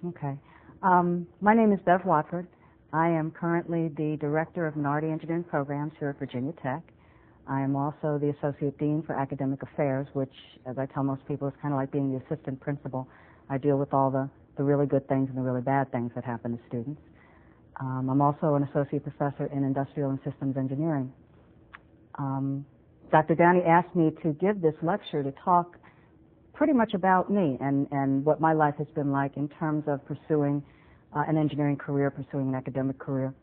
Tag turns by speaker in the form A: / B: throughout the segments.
A: Okay. My name is Bev Watford. I am currently the Director of Minority Engineering Programs here at Virginia Tech. I am also the Associate Dean for Academic Affairs, which, as I tell most people, is kind of like being the assistant principal. I deal with all the really good things and the really bad things that happen to students. I'm also an Associate Professor in Industrial and Systems Engineering. Dr. Downey asked me to give this lecture to talk pretty much about me and what my life has been like in terms of pursuing an engineering career, pursuing an academic career.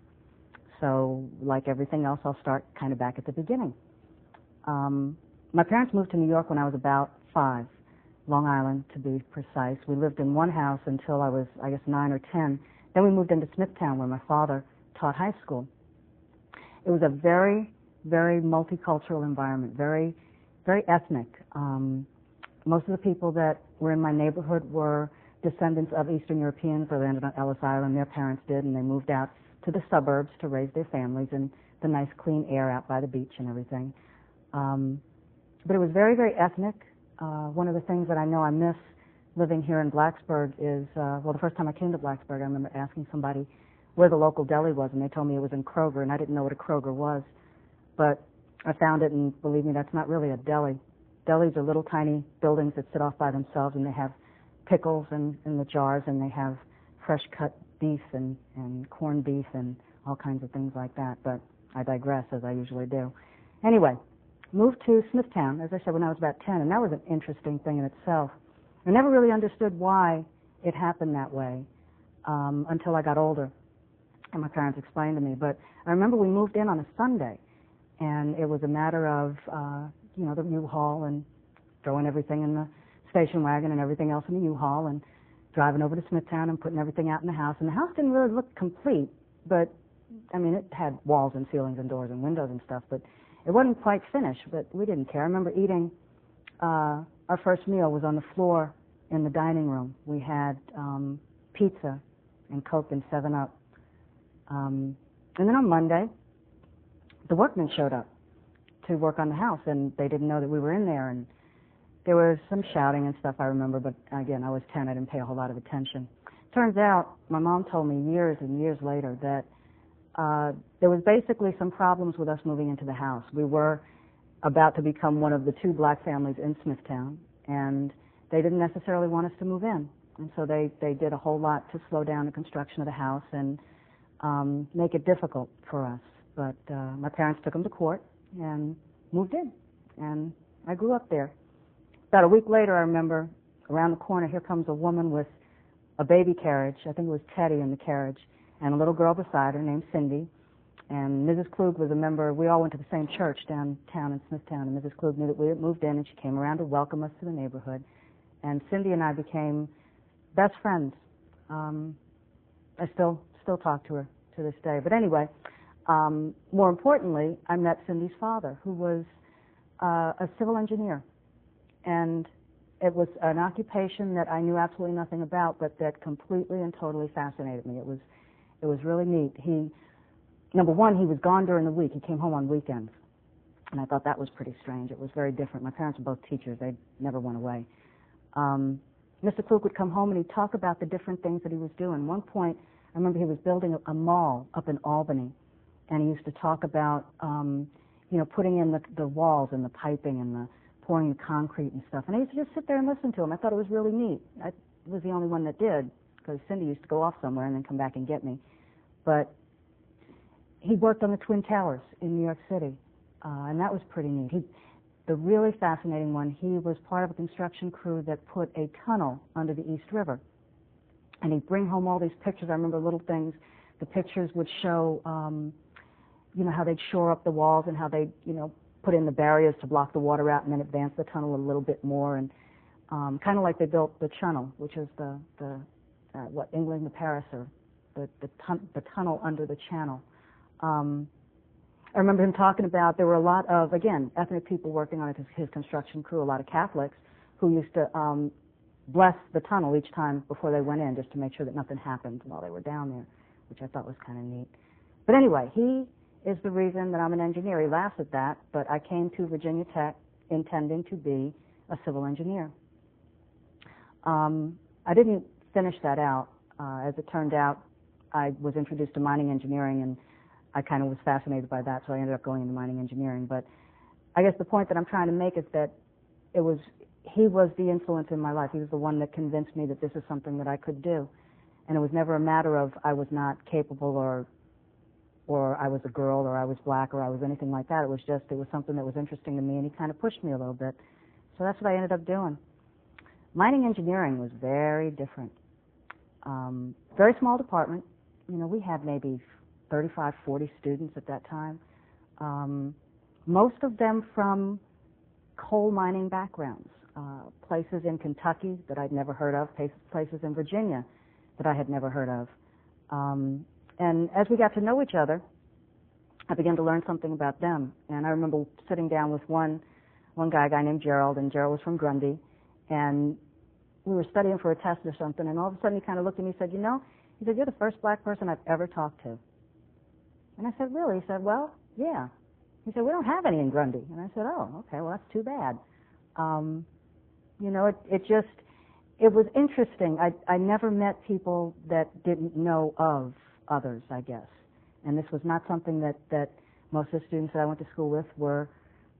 A: So, like everything else, I'll start kind of back at the beginning. My parents moved to New York when I was about 5, Long Island to be precise. We lived in one house until I was, I guess, 9 or 10. Then we moved into Smithtown where my father taught high school. It was a very, very multicultural environment, very, very ethnic. Most of the people that were in my neighborhood were descendants of Eastern Europeans, or they landed on Ellis Island. Their parents did, and they moved out to the suburbs to raise their families in the nice clean air out by the beach and everything. But it was very, very ethnic. One of the things that I know I miss living here in Blacksburg is, well, the first time I came to Blacksburg, I remember asking somebody where the local deli was, and they told me it was in Kroger, and I didn't know what a Kroger was. But I found it, and believe me, that's not really a deli. Delis are little tiny buildings that sit off by themselves, and they have pickles in the jars, and they have fresh cut beef and corned beef and all kinds of things like that. But I digress, as I usually do. Anyway, moved to Smithtown, as I said, when I was about 10, and that was an interesting thing in itself. I never really understood why it happened that way until I got older, and my parents explained to me. But I remember we moved in on a Sunday, and it was a matter of the U-Haul and throwing everything in the station wagon and everything else in the U-Haul and driving over to Smithtown and putting everything out in the house. And the house didn't really look complete, but, I mean, it had walls and ceilings and doors and windows and stuff, but it wasn't quite finished, but we didn't care. I remember eating, our first meal was on the floor in the dining room. We had pizza and Coke and 7-Up. And then on Monday, the workmen showed up to work on the house, and they didn't know that we were in there, and there was some shouting and stuff, I remember, but again, I was 10, I didn't pay a whole lot of attention. Turns out, my mom told me years and years later that there was basically some problems with us moving into the house. We were about to become one of the 2 black families in Smithtown, and they didn't necessarily want us to move in, and so they did a whole lot to slow down the construction of the house and make it difficult for us. But my parents took them to court and moved in, and I grew up there. About a week later, I remember, around the corner, here comes a woman with a baby carriage. I think it was Teddy in the carriage, and a little girl beside her named Cindy. And Mrs. Klug was a member. We all went to the same church downtown in Smithtown, and Mrs. Klug knew that we had moved in, and she came around to welcome us to the neighborhood. And Cindy and I became best friends. I still talk to her to this day. But anyway, more importantly, I met Cindy's father, who was a civil engineer. And it was an occupation that I knew absolutely nothing about, but that completely and totally fascinated me. It was really neat. Number one, he was gone during the week. He came home on weekends. And I thought that was pretty strange. It was very different. My parents were both teachers. They never went away. Mr. Klug would come home and he'd talk about the different things that he was doing. One point, I remember he was building a mall up in Albany, and he used to talk about, putting in the walls and the piping and the pouring the concrete and stuff. And I used to just sit there and listen to him. I thought it was really neat. I was the only one that did, because Cindy used to go off somewhere and then come back and get me. But he worked on the Twin Towers in New York City, and that was pretty neat. The really fascinating one, he was part of a construction crew that put a tunnel under the East River. And he'd bring home all these pictures. I remember little things. The pictures would show, how they'd shore up the walls and how they'd, put in the barriers to block the water out and then advance the tunnel a little bit more. And kind of like they built the Channel, which is England to Paris, or the tunnel under the Channel. I remember him talking about there were a lot of, again, ethnic people working on his construction crew, a lot of Catholics who used to bless the tunnel each time before they went in, just to make sure that nothing happened while they were down there, which I thought was kind of neat. But anyway, he is the reason that I'm an engineer. He laughs at that, but I came to Virginia Tech intending to be a civil engineer. I didn't finish that out. As it turned out, I was introduced to mining engineering, and I kind of was fascinated by that, so I ended up going into mining engineering. But I guess the point that I'm trying to make is that he was the influence in my life. He was the one that convinced me that this is something that I could do. And it was never a matter of I was not capable or I was a girl or I was black or I was anything like that. It was something that was interesting to me, and he kind of pushed me a little bit. So that's what I ended up doing. Mining engineering was very different. Very small department. We had maybe 35, 40 students at that time. Most of them from coal mining backgrounds, places in Kentucky that I'd never heard of, places in Virginia that I had never heard of. And as we got to know each other, I began to learn something about them. And I remember sitting down with one guy, a guy named Gerald, and Gerald was from Grundy, and we were studying for a test or something, and all of a sudden he kind of looked at me and said, he said, you're the first black person I've ever talked to. And I said, really? He said, well, yeah. He said, we don't have any in Grundy. And I said, oh, okay, well, that's too bad. It was interesting. I never met people that didn't know of others, I guess. And this was not something that most of the students that I went to school with were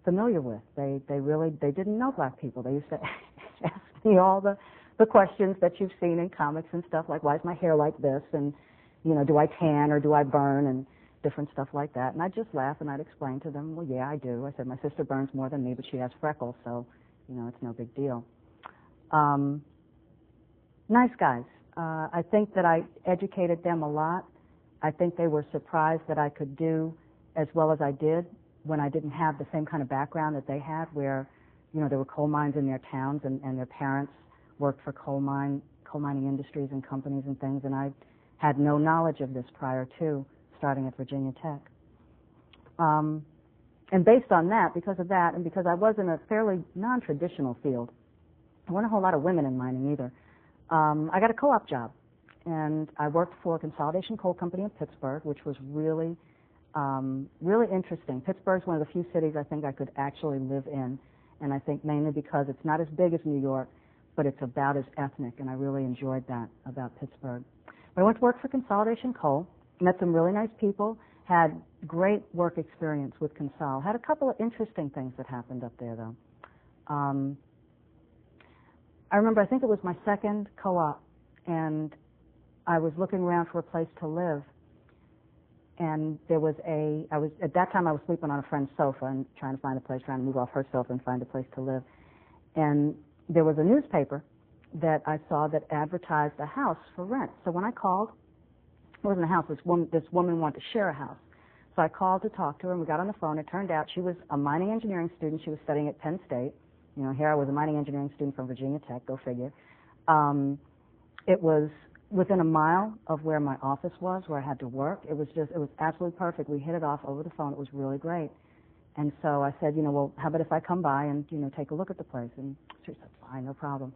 A: familiar with. They didn't know black people. They used to ask me all the questions that you've seen in comics and stuff, like, why is my hair like this? And, do I tan or do I burn? And different stuff like that. And I'd just laugh and I'd explain to them, well, yeah, I do. I said, my sister burns more than me, but she has freckles, so, it's no big deal. Nice guys. I think that I educated them a lot. I think they were surprised that I could do as well as I did when I didn't have the same kind of background that they had, where, there were coal mines in their towns and their parents worked for coal mining industries and companies and things, and I had no knowledge of this prior to starting at Virginia Tech. And based on that, because of that, and because I was in a fairly non-traditional field, there weren't a whole lot of women in mining either, I got a co-op job. And I worked for a Consolidation Coal Company in Pittsburgh, which was really, really interesting. Pittsburgh's one of the few cities I think I could actually live in, and I think mainly because it's not as big as New York, but it's about as ethnic, and I really enjoyed that about Pittsburgh. But I went to work for Consolidation Coal, met some really nice people, had great work experience with Consol. Had a couple of interesting things that happened up there, though. I remember, I think it was my second co-op, and I was looking around for a place to live, and at that time I was sleeping on a friend's sofa and trying to move off her sofa and find a place to live. And there was a newspaper that I saw that advertised a house for rent. So when I called, it wasn't a house, this woman wanted to share a house. So I called to talk to her, and we got on the phone. It turned out she was a mining engineering student. She was studying at Penn State. Here I was, a mining engineering student from Virginia Tech, go figure. It was within a mile of where my office was, where I had to work. It was absolutely perfect. We hit it off over the phone. It was really great. And so I said, well, how about if I come by and, take a look at the place? And she said, fine, no problem.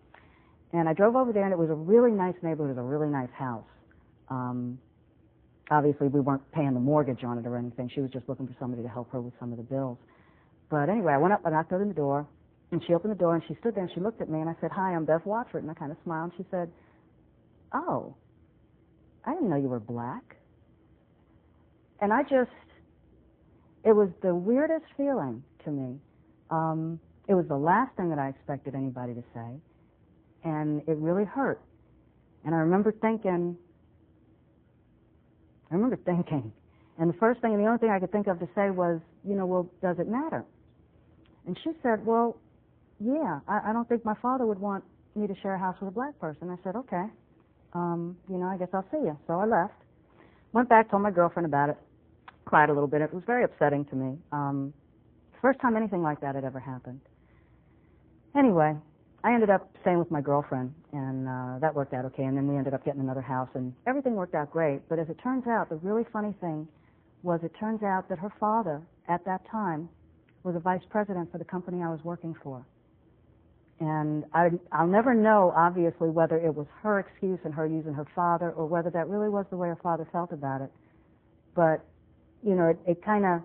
A: And I drove over there, and it was a really nice neighborhood. It was a really nice house. Obviously, we weren't paying the mortgage on it or anything. She was just looking for somebody to help her with some of the bills. But anyway, I went up, I knocked on the door, and she opened the door, and she stood there, and she looked at me, and I said, hi, I'm Bev Watford. And I kind of smiled, and she said, oh, I didn't know you were black. And it was the weirdest feeling to me. It was the last thing that I expected anybody to say, and it really hurt. And I remember thinking, and the first thing and the only thing I could think of to say was, well, does it matter? And she said, well, yeah, I don't think my father would want me to share a house with a black person. I said, okay, I guess I'll see you. So I left, went back, told my girlfriend about it, cried a little bit. It was very upsetting to me. First time anything like that had ever happened. Anyway, I ended up staying with my girlfriend, and that worked out okay, and then we ended up getting another house, and everything worked out great. But as it turns out, the really funny thing was it turns out that her father, at that time, was a vice president for the company I was working for. And I'll never know, obviously, whether it was her excuse and her using her father, or whether that really was the way her father felt about it. But, it kind of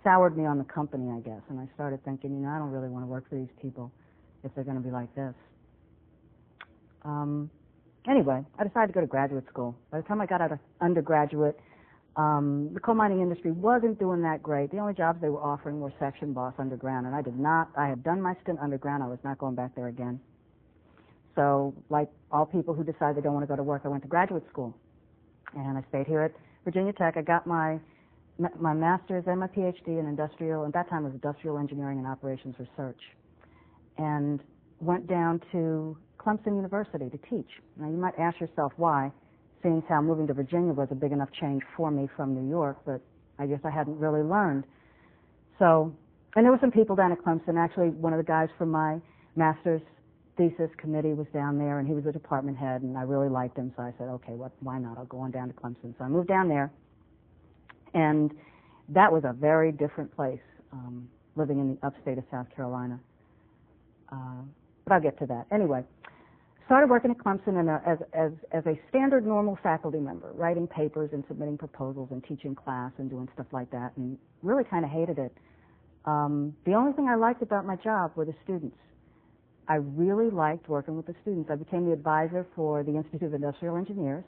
A: soured me on the company, I guess, and I started thinking, I don't really want to work for these people if they're going to be like this. Anyway, I decided to go to graduate school. By the time I got out of undergraduate, the coal mining industry wasn't doing that great. The only jobs they were offering were section boss underground, and I had done my stint underground. I was not going back there again. So, like all people who decide they don't want to go to work, I went to graduate school. And I stayed here at Virginia Tech. I got my master's and my PhD in industrial, at that time it was industrial engineering and operations research, and went down to Clemson University to teach. Now, you might ask yourself why, seeing as how moving to Virginia was a big enough change for me from New York, but I guess I hadn't really learned. So, and there were some people down at Clemson. Actually, one of the guys from my master's thesis committee was down there, and he was a department head, and I really liked him, so I said, okay, why not? I'll go on down to Clemson. So I moved down there, and that was a very different place, living in the upstate of South Carolina. But I'll get to that. Anyway, started working at Clemson as a standard normal faculty member, writing papers and submitting proposals and teaching class and doing stuff like that, and really kind of hated it. The only thing I liked about my job were the students. I really liked working with the students. I became the advisor for the Institute of Industrial Engineers,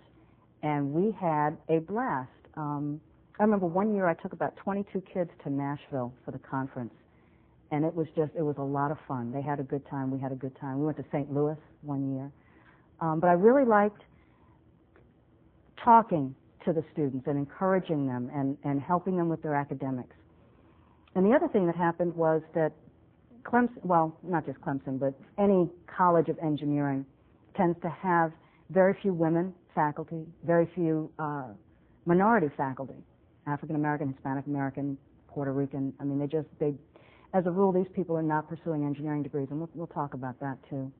A: and we had a blast. I remember one year I took about 22 kids to Nashville for the conference, and it was a lot of fun. They had a good time. We had a good time. We went to St. Louis one year. But I really liked talking to the students and encouraging them and helping them with their academics. And the other thing that happened was that Clemson, well, not just Clemson, but any college of engineering tends to have very few women faculty, very few minority faculty, African American, Hispanic American, Puerto Rican. I mean, as a rule, these people are not pursuing engineering degrees, and we'll talk about that too.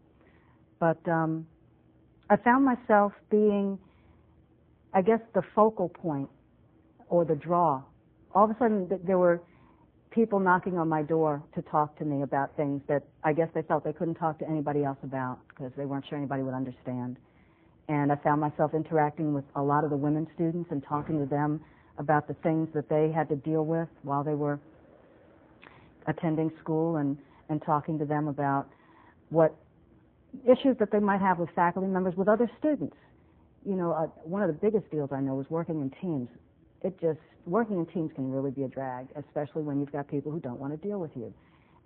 A: But I found myself being, I guess, the focal point or the draw. All of a sudden, there were people knocking on my door to talk to me about things that I guess they felt they couldn't talk to anybody else about because they weren't sure anybody would understand. And I found myself interacting with a lot of the women students and talking to them about the things that they had to deal with while they were attending school, and talking to them about what issues that they might have with faculty members, with other students. You know, one of the biggest deals I know is working in teams. Working in teams can really be a drag, especially when you've got people who don't want to deal with you.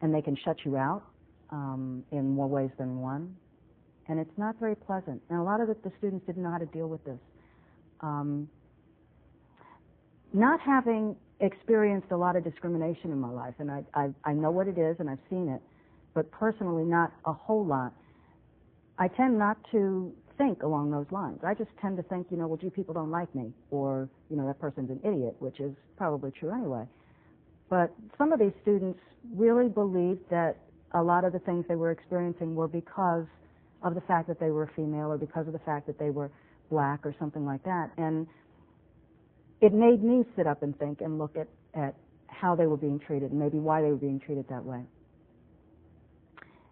A: And they can shut you out in more ways than one. And it's not very pleasant. And a lot of the students didn't know how to deal with this. Not having experienced a lot of discrimination in my life, and I know what it is and I've seen it, but personally not a whole lot, I tend not to think along those lines. I just tend to think, well, gee, people don't like me, or, that person's an idiot, which is probably true anyway. But some of these students really believed that a lot of the things they were experiencing were because of the fact that they were female or because of the fact that they were black or something like that. And it made me sit up and think and look at how they were being treated and maybe why they were being treated that way.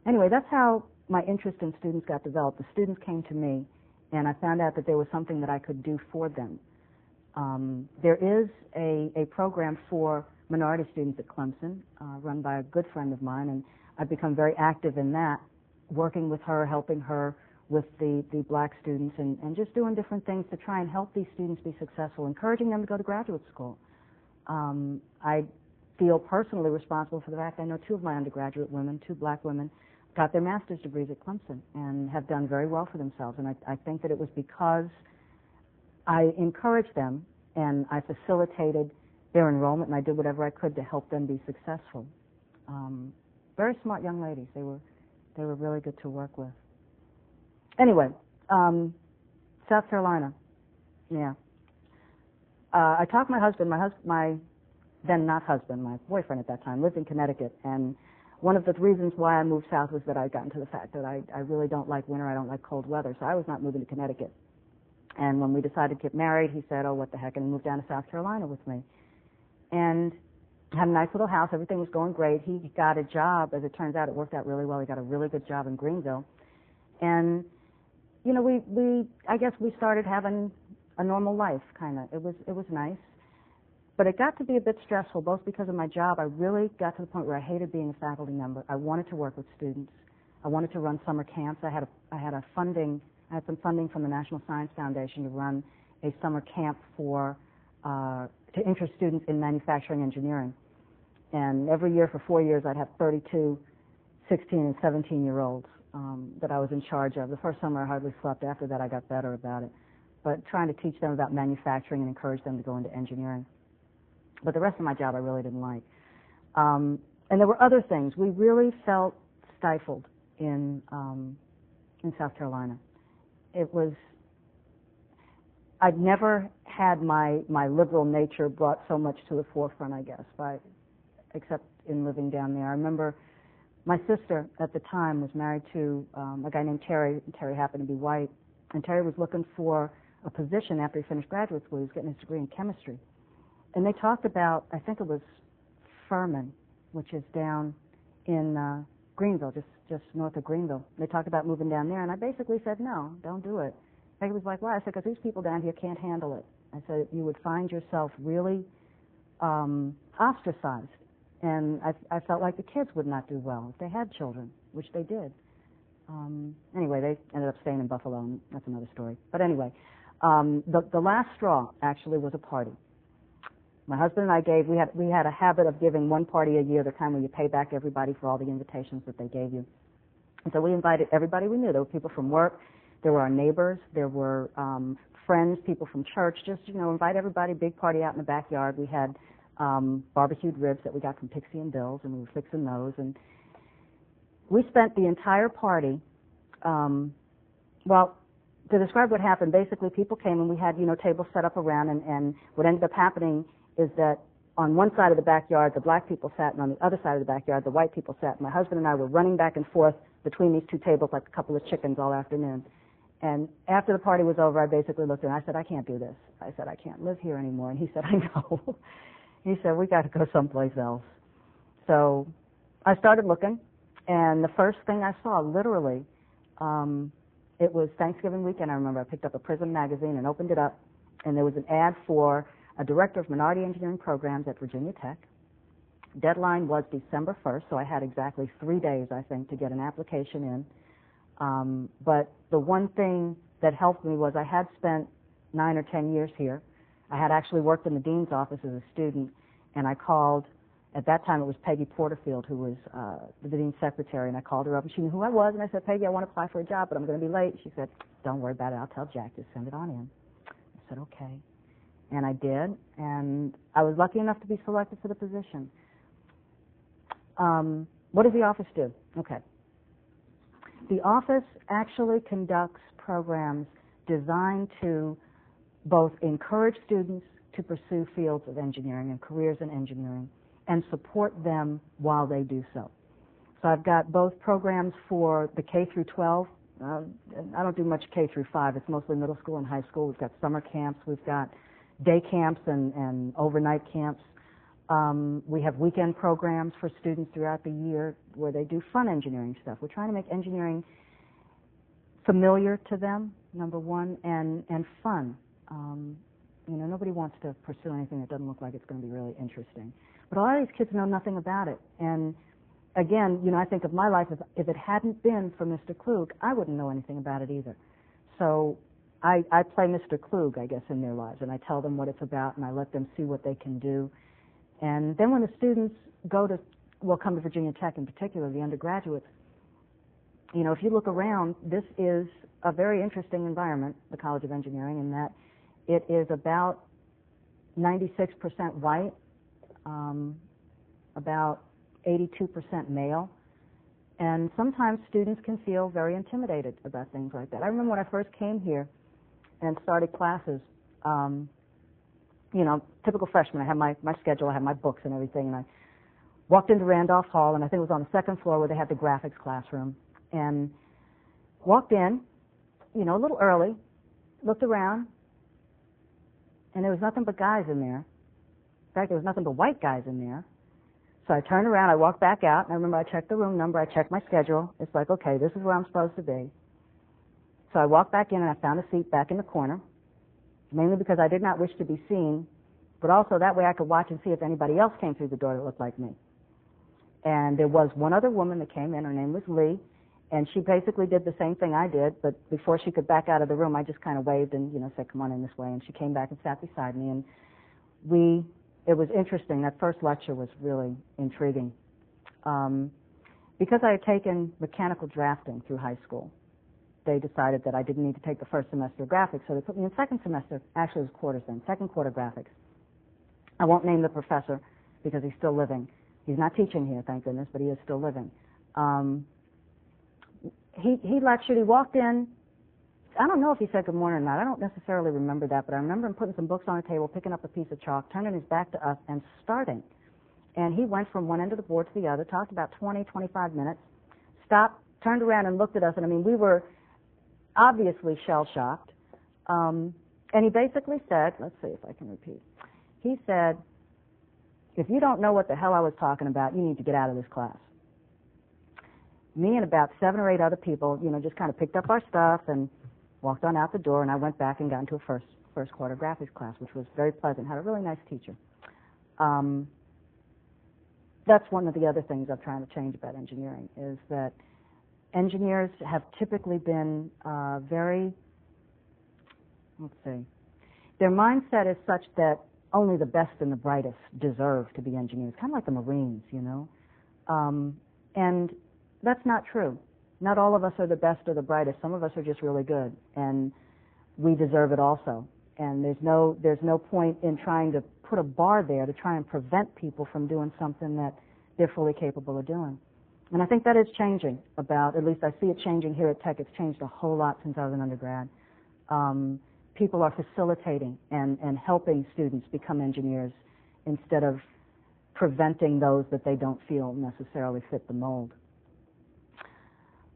A: Anyway, that's how my interest in students got developed. The students came to me, and I found out that there was something that I could do for them. There is a program for minority students at Clemson, run by a good friend of mine, and I've become very active in that, working with her, helping her with the black students, and just doing different things to try and help these students be successful, encouraging them to go to graduate school. I feel personally responsible for the fact I know two of my undergraduate women, two black women, got their master's degrees at Clemson and have done very well for themselves. And I think that it was because I encouraged them and I facilitated their enrollment, and I did whatever I could to help them be successful. Very smart young ladies. They were really good to work with. Anyway, South Carolina. Yeah. I talked to my husband. My then not husband, my boyfriend at that time, lived in Connecticut, and one of the reasons why I moved south was that I'd gotten to the fact that I really don't like winter, I don't like cold weather, so I was not moving to Connecticut. And when we decided to get married, he said, oh, what the heck, and he moved down to South Carolina with me. And had a nice little house, everything was going great. He got a job, as it turns out, it worked out really well. He got a really good job in Greenville. And, I guess we started having a normal life, kind of. It was nice. But it got to be a bit stressful, both because of my job. I really got to the point where I hated being a faculty member. I wanted to work with students. I wanted to run summer camps. I had a funding I had some funding from the National Science Foundation to run a summer camp to interest students in manufacturing engineering. And every year for 4 years, I'd have 32 16 and 17-year-olds that I was in charge of. The first summer I hardly slept. After that I got better about it. But trying to teach them about manufacturing and encourage them to go into engineering. But the rest of my job I really didn't like. And there were other things. We really felt stifled in South Carolina. It was, I'd never had my liberal nature brought so much to the forefront, I guess, except in living down there. I remember my sister at the time was married to a guy named Terry, and Terry happened to be white, and Terry was looking for a position after he finished graduate school. He was getting his degree in chemistry. And they talked about, I think it was Furman, which is down in Greenville, just north of Greenville. They talked about moving down there, and I basically said, no, don't do it. He was like, why? I said, because these people down here can't handle it. I said, you would find yourself really ostracized. And I felt like the kids would not do well if they had children, which they did. Anyway, they ended up staying in Buffalo, and that's another story. But anyway, the last straw actually was a party. My husband and I we had a habit of giving one party a year, the time when you pay back everybody for all the invitations that they gave you. And so we invited everybody we knew. There were people from work, there were our neighbors, there were friends, people from church, just, invite everybody, big party out in the backyard. We had barbecued ribs that we got from Pixie and Bill's, and we were fixing those. And we spent the entire party, well, to describe what happened, basically people came and we had, tables set up around, and what ended up happening is that on one side of the backyard, the black people sat, and on the other side of the backyard, the white people sat. My husband and I were running back and forth between these two tables like a couple of chickens all afternoon. And after the party was over, I basically looked at him and I said, I can't do this. I said, I can't live here anymore. And he said, I know. He said, we got to go someplace else. So I started looking, and the first thing I saw, literally, it was Thanksgiving weekend. I remember I picked up a Prism magazine and opened it up, and there was an ad for a director of minority engineering programs at Virginia Tech. Deadline was December 1st, so I had exactly 3 days, I think, to get an application in. But the one thing that helped me was I had spent 9 or 10 years here. I had actually worked in the dean's office as a student, and I called, at that time it was Peggy Porterfield, who was the dean's secretary, and I called her up, and she knew who I was, and I said, Peggy, I want to apply for a job, but I'm going to be late. She said, don't worry about it, I'll tell Jack, just send it on in. I said, okay. And I did, and I was lucky enough to be selected for the position. What does the office do? Okay. The office actually conducts programs designed to both encourage students to pursue fields of engineering and careers in engineering and support them while they do so. So I've got both programs for the K through 12. I don't do much K through 5. It's mostly middle school and high school. We've got summer camps. We've got day camps and overnight camps. We have weekend programs for students throughout the year where they do fun engineering stuff. We're trying to make engineering familiar to them, number one, and fun. Nobody wants to pursue anything that doesn't look like it's going to be really interesting. But a lot of these kids know nothing about it. And again, I think of my life, if it hadn't been for Mr. Klug, I wouldn't know anything about it either. So I play Mr. Klug, I guess, in their lives, and I tell them what it's about, and I let them see what they can do. And then when the students come to Virginia Tech in particular, the undergraduates, if you look around, this is a very interesting environment, the College of Engineering, in that it is about 96% white, about 82% male, and sometimes students can feel very intimidated about things like that. I remember when I first came here and started classes, typical freshman, I had my schedule, I had my books and everything, and I walked into Randolph Hall, and I think it was on the second floor where they had the graphics classroom, and walked in, a little early, looked around, and there was nothing but guys in there. In fact, there was nothing but white guys in there. So I turned around, I walked back out, and I remember I checked the room number, I checked my schedule. It's like, okay, this is where I'm supposed to be. So I walked back in, and I found a seat back in the corner, mainly because I did not wish to be seen, but also that way I could watch and see if anybody else came through the door that looked like me. And there was one other woman that came in, her name was Lee, And she basically did the same thing I did, but before she could back out of the room, I just kind of waved and, said, come on in this way. And she came back and sat beside me. And it was interesting. That first lecture was really intriguing. Because I had taken mechanical drafting through high school, they decided that I didn't need to take the first semester of graphics, so they put me in second semester. Actually, it was quarters then, second quarter graphics. I won't name the professor because he's still living. He's not teaching here, thank goodness, but he is still living. He lectured, he walked in. I don't know if he said good morning or not. I don't necessarily remember that, but I remember him putting some books on the table, picking up a piece of chalk, turning his back to us, and starting. And he went from one end of the board to the other, talked about 20, 25 minutes, stopped, turned around and looked at us, and I mean, we were obviously shell-shocked. And he basically said, let's see if I can repeat. He said, if you don't know what the hell I was talking about, you need to get out of this class. Me and about 7 or 8 other people, just kind of picked up our stuff and walked on out the door, and I went back and got into a first quarter graphics class, which was very pleasant, had a really nice teacher. That's one of the other things I'm trying to change about engineering, is that engineers have typically been their mindset is such that only the best and the brightest deserve to be engineers, kind of like the Marines, and that's not true. Not all of us are the best or the brightest. Some of us are just really good, and we deserve it also. And there's no point in trying to put a bar there to try and prevent people from doing something that they're fully capable of doing. And I think that is changing at least I see it changing here at Tech. It's changed a whole lot since I was an undergrad. People are facilitating and helping students become engineers instead of preventing those that they don't feel necessarily fit the mold.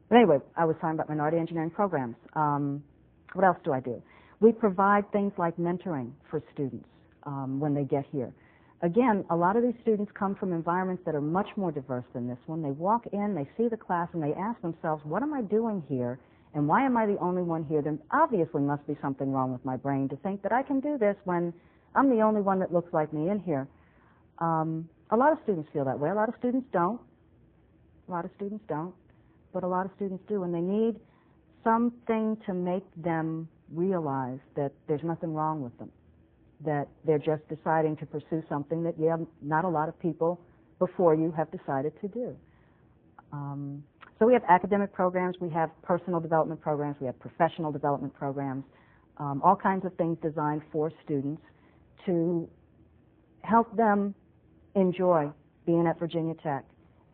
A: But anyway, I was talking about minority engineering programs. What else do I do? We provide things like mentoring for students when they get here. Again, a lot of these students come from environments that are much more diverse than this one. They walk in, they see the class, and they ask themselves, what am I doing here, and why am I the only one here? There obviously must be something wrong with my brain to think that I can do this when I'm the only one that looks like me in here. A lot of students feel that way. A lot of students don't. But a lot of students do, and they need something to make them realize that there's nothing wrong with them, that they're just deciding to pursue something that, not a lot of people before you have decided to do. So we have academic programs, we have personal development programs, we have professional development programs, all kinds of things designed for students to help them enjoy being at Virginia Tech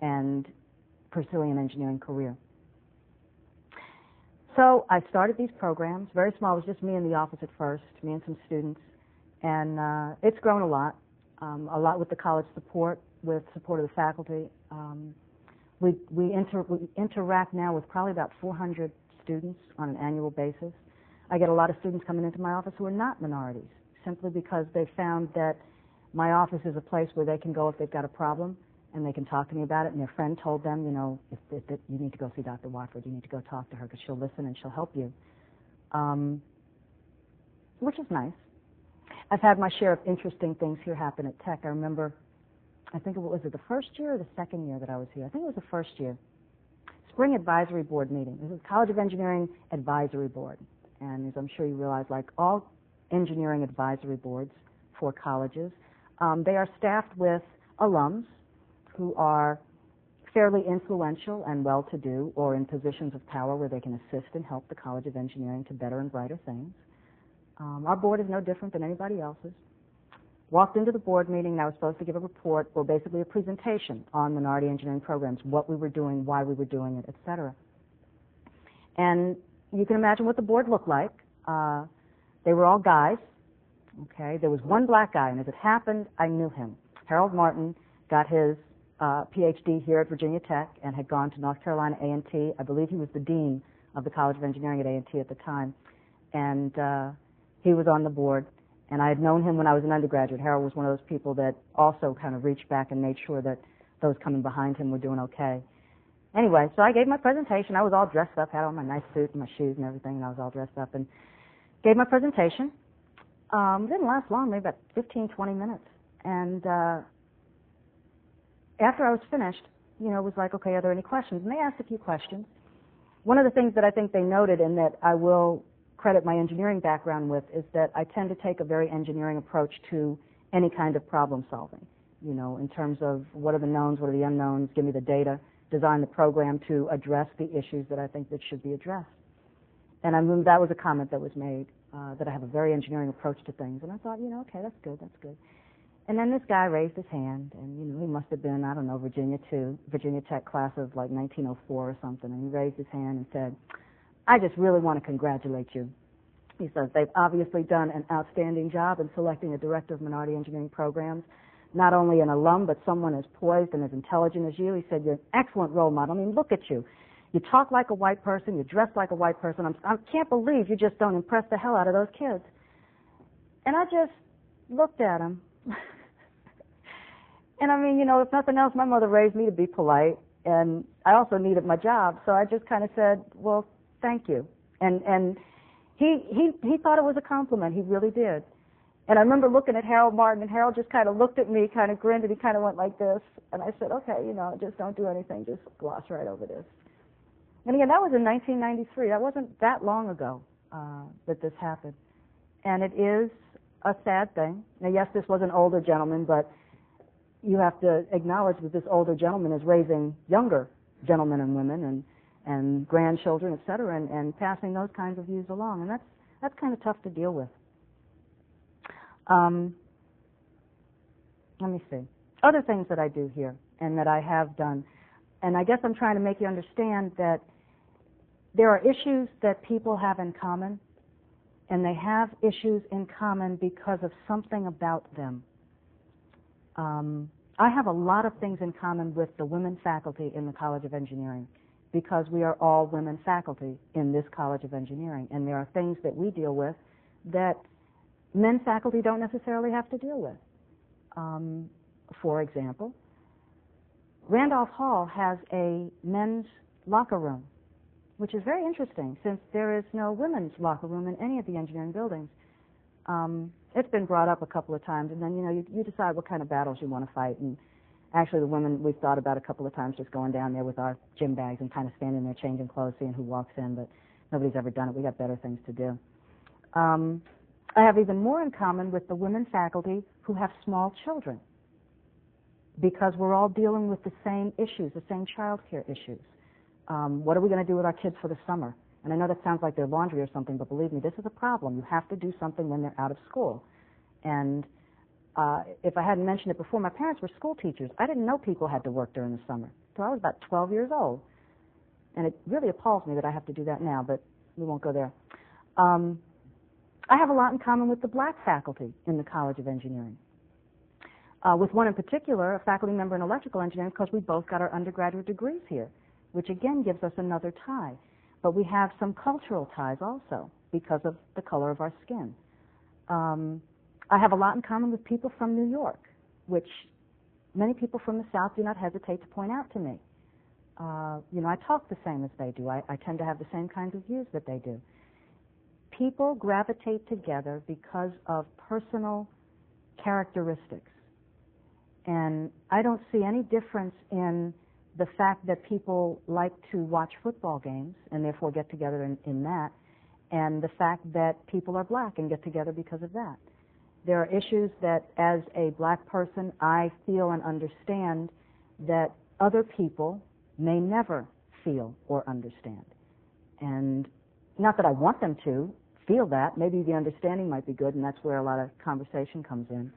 A: and pursuing an engineering career. So I started these programs, very small. It was just me in the office at first, me and some students. And it's grown a lot with the college support, with support of the faculty. We interact now with probably about 400 students on an annual basis. I get a lot of students coming into my office who are not minorities, simply because they found that my office is a place where they can go if they've got a problem, and they can talk to me about it, and their friend told them, if you need to go see Dr. Watford, you need to go talk to her because she'll listen and she'll help you, which is nice. I've had my share of interesting things here happen at Tech. I remember, I think, was it the first year or the second year that I was here? I think it was the first year. Spring Advisory Board meeting. This is the College of Engineering Advisory Board. And as I'm sure you realize, like all engineering advisory boards for colleges, they are staffed with alums who are fairly influential and well-to-do or in positions of power where they can assist and help the College of Engineering to better and brighter things. Our board is no different than anybody else's. Walked into the board meeting, and I was supposed to give a report, or basically a presentation on minority engineering programs, what we were doing, why we were doing it, etc. And you can imagine what the board looked like. They were all guys. Okay, there was one black guy, and as it happened, I knew him. Harold Martin got his PhD here at Virginia Tech and had gone to North Carolina A&T. I believe he was the dean of the College of Engineering at A&T at the time. And he was on the board, and I had known him when I was an undergraduate. Harold was one of those people that also kind of reached back and made sure that those coming behind him were doing okay. Anyway, so I gave my presentation. I was all dressed up, had on my nice suit and my shoes and everything, and I was all dressed up, and gave my presentation. It didn't last long, maybe about 15, 20 minutes. And after I was finished, it was like, okay, are there any questions? And they asked a few questions. One of the things that I think they noted, and that I will credit my engineering background with, is that I tend to take a very engineering approach to any kind of problem solving, you know, in terms of what are the knowns, what are the unknowns, give me the data, design the program to address the issues that I think that should be addressed. And I mean, that was a comment that was made, that I have a very engineering approach to things. And I thought, you know, okay, that's good, that's good. And then this guy raised his hand, and, you know, he must have been, I don't know, Virginia Tech class of like 1904 or something. And he raised his hand and said, I just really want to congratulate you. He says, they've obviously done an outstanding job in selecting a director of minority engineering programs, not only an alum, but someone as poised and as intelligent as you. He said, you're an excellent role model. I mean, look at you. You talk like a white person, you dress like a white person. I can't believe you just don't impress the hell out of those kids. And I just looked at him. And I mean, you know, if nothing else, my mother raised me to be polite, and I also needed my job, so I just kind of said, well, thank you. And he thought it was a compliment. He really did. And I remember looking at Harold Martin, and Harold just kind of looked at me, kind of grinned, and he kind of went like this. And I said, okay, you know, just don't do anything, just gloss right over this. And again, that was in 1993. That wasn't that long ago that this happened. And it is a sad thing. Now, yes, this was an older gentleman, but you have to acknowledge that this older gentleman is raising younger gentlemen and women and grandchildren, et cetera, and passing those kinds of views along. And that's kind of tough to deal with. Let me see. Other things that I do here and that I have done, and I guess I'm trying to make you understand that there are issues that people have in common, and they have issues in common because of something about them. I have a lot of things in common with the women faculty in the College of Engineering because we are all women faculty in this College of Engineering, and there are things that we deal with that men faculty don't necessarily have to deal with. For example, Randolph Hall has a men's locker room, which is very interesting since there is no women's locker room in any of the engineering buildings. It's been brought up a couple of times, and then, you know, you decide what kind of battles you want to fight. And actually, the women, we've thought about a couple of times just going down there with our gym bags and kind of standing there changing clothes, seeing who walks in, but nobody's ever done it. We got better things to do. I have even more in common with the women faculty who have small children because we're all dealing with the same issues, the same child care issues. What are we going to do with our kids for the summer? And I know that sounds like they're laundry or something, but believe me, this is a problem. You have to do something when they're out of school. And if I hadn't mentioned it before, my parents were school teachers. I didn't know people had to work during the summer until I was about 12 years old. And it really appalls me that I have to do that now, but we won't go there. I have a lot in common with the black faculty in the College of Engineering. With one in particular, a faculty member in electrical engineering, because we both got our undergraduate degrees here, which again gives us another tie. But we have some cultural ties also because of the color of our skin. I have a lot in common with people from New York, which many people from the South do not hesitate to point out to me. You know, I talk the same as they do. I tend to have the same kinds of views that they do. People gravitate together because of personal characteristics. And I don't see any difference in the fact that people like to watch football games and therefore get together in that, and the fact that people are black and get together because of that. There are issues that, as a black person, I feel and understand that other people may never feel or understand. And not that I want them to feel that. Maybe the understanding might be good, and that's where a lot of conversation comes in.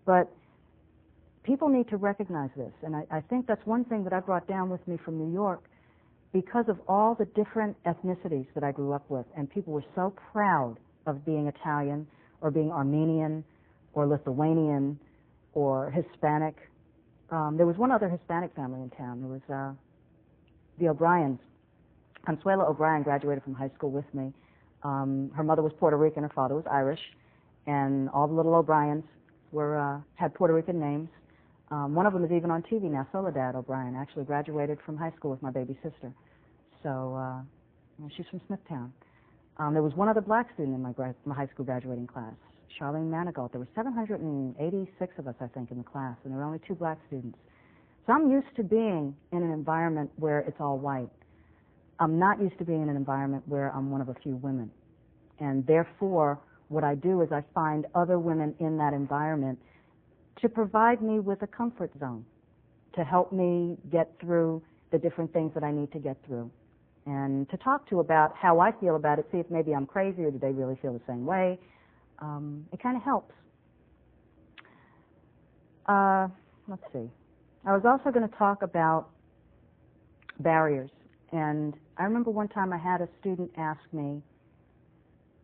A: But people need to recognize this, and I think that's one thing that I brought down with me from New York because of all the different ethnicities that I grew up with, and people were so proud of being Italian or being Armenian or Lithuanian or Hispanic. There was one other Hispanic family in town. There was the O'Briens. Consuela O'Brien graduated from high school with me. Her mother was Puerto Rican, her father was Irish, and all the little O'Briens had Puerto Rican names. One of them is even on TV now, Soledad O'Brien, actually graduated from high school with my baby sister. So she's from Smithtown. There was one other black student in my high school graduating class, Charlene Manigault. There were 786 of us, I think, in the class, and there were only 2 black students. So I'm used to being in an environment where it's all white. I'm not used to being in an environment where I'm one of a few women. And therefore, what I do is I find other women in that environment to provide me with a comfort zone, to help me get through the different things that I need to get through, and to talk to about how I feel about it, see if maybe I'm crazy or do they really feel the same way. It kind of helps. Let's see. I was also going to talk about barriers. And I remember one time I had a student ask me,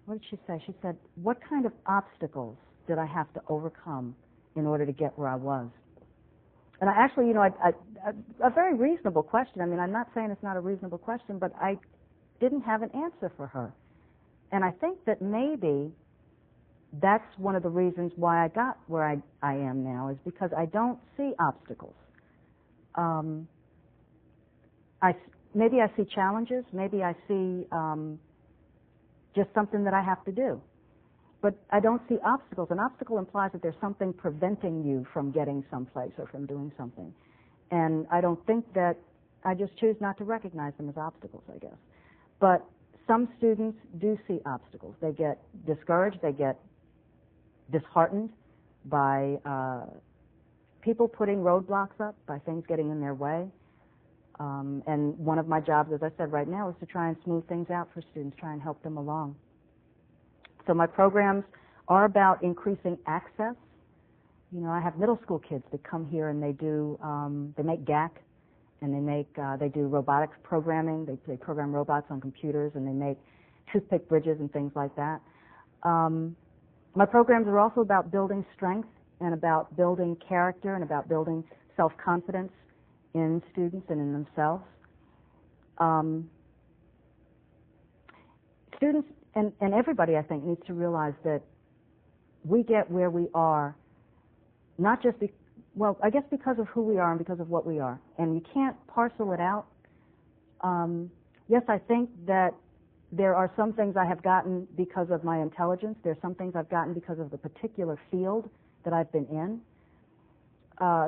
A: what did she say? She said, what kind of obstacles did I have to overcome in order to get where I was? And I actually, a very reasonable question. I mean, I'm not saying it's not a reasonable question, but I didn't have an answer for her. And I think that maybe that's one of the reasons why I got where I am now, is because I don't see obstacles. Maybe I see challenges. Maybe I see just something that I have to do. But I don't see obstacles. An obstacle implies that there's something preventing you from getting someplace or from doing something. And I don't think that, I just choose not to recognize them as obstacles, I guess. But some students do see obstacles. They get discouraged, they get disheartened by people putting roadblocks up, by things getting in their way. And one of my jobs, as I said right now, is to try and smooth things out for students, try and help them along. So my programs are about increasing access. You know, I have middle school kids that come here and they do, they make GAC, and they do robotics programming. They program robots on computers, and they make toothpick bridges and things like that. My programs are also about building strength and about building character and about building self-confidence in students and in themselves. Students and everybody, I think, needs to realize that we get where we are not just I guess because of who we are and because of what we are. And you can't parcel it out. Yes, I think that there are some things I have gotten because of my intelligence. There are some things I've gotten because of the particular field that I've been in.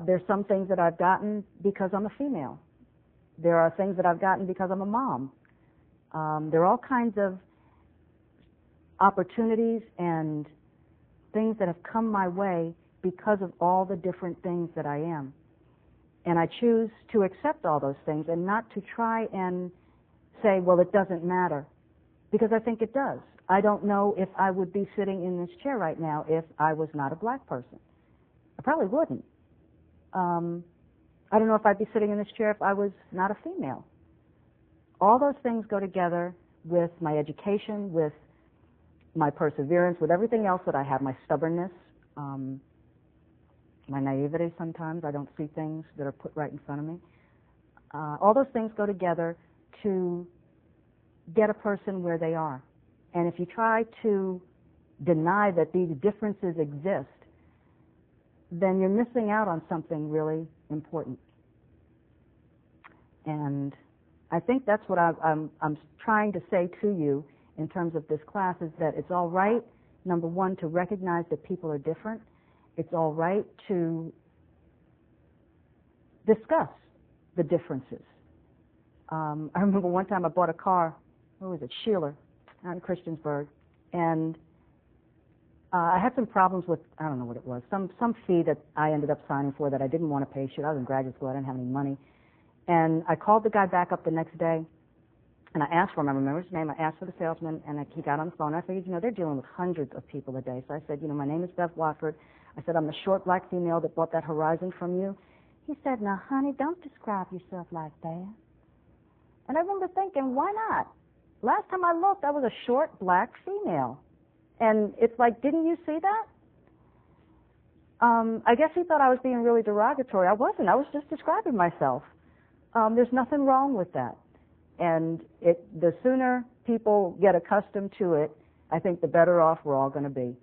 A: There's some things that I've gotten because I'm a female. There are things that I've gotten because I'm a mom. There are all kinds of opportunities and things that have come my way because of all the different things that I am. And I choose to accept all those things and not to try and say, well, it doesn't matter, because I think it does. I don't know if I would be sitting in this chair right now if I was not a black person. I probably wouldn't. I don't know if I'd be sitting in this chair if I was not a female. All those things go together with my education, with my perseverance, with everything else that I have, my stubbornness, my naivety sometimes. I don't see things that are put right in front of me. All those things go together to get a person where they are. And if you try to deny that these differences exist, then you're missing out on something really important. And I think that's what I'm trying to say to you in terms of this class, is that it's all right, number one, to recognize that people are different. It's all right to discuss the differences. I remember one time I bought a car, what was it, Sheeler, out in Christiansburg, and I had some problems with, I don't know what it was, some fee that I ended up signing for that I didn't want to pay. Shoot, I was in graduate school, I didn't have any money. And I called the guy back up the next day, and I asked for him. I remember his name. I asked for the salesman, and he got on the phone. I figured, they're dealing with hundreds of people a day. So I said, my name is Bevlee Watford. I said, I'm the short black female that bought that Horizon from you. He said, now, honey, don't describe yourself like that. And I remember thinking, why not? Last time I looked, I was a short black female. And it's like, didn't you see that? I guess he thought I was being really derogatory. I wasn't. I was just describing myself. There's nothing wrong with that. And the sooner people get accustomed to it, I think the better off we're all going to be.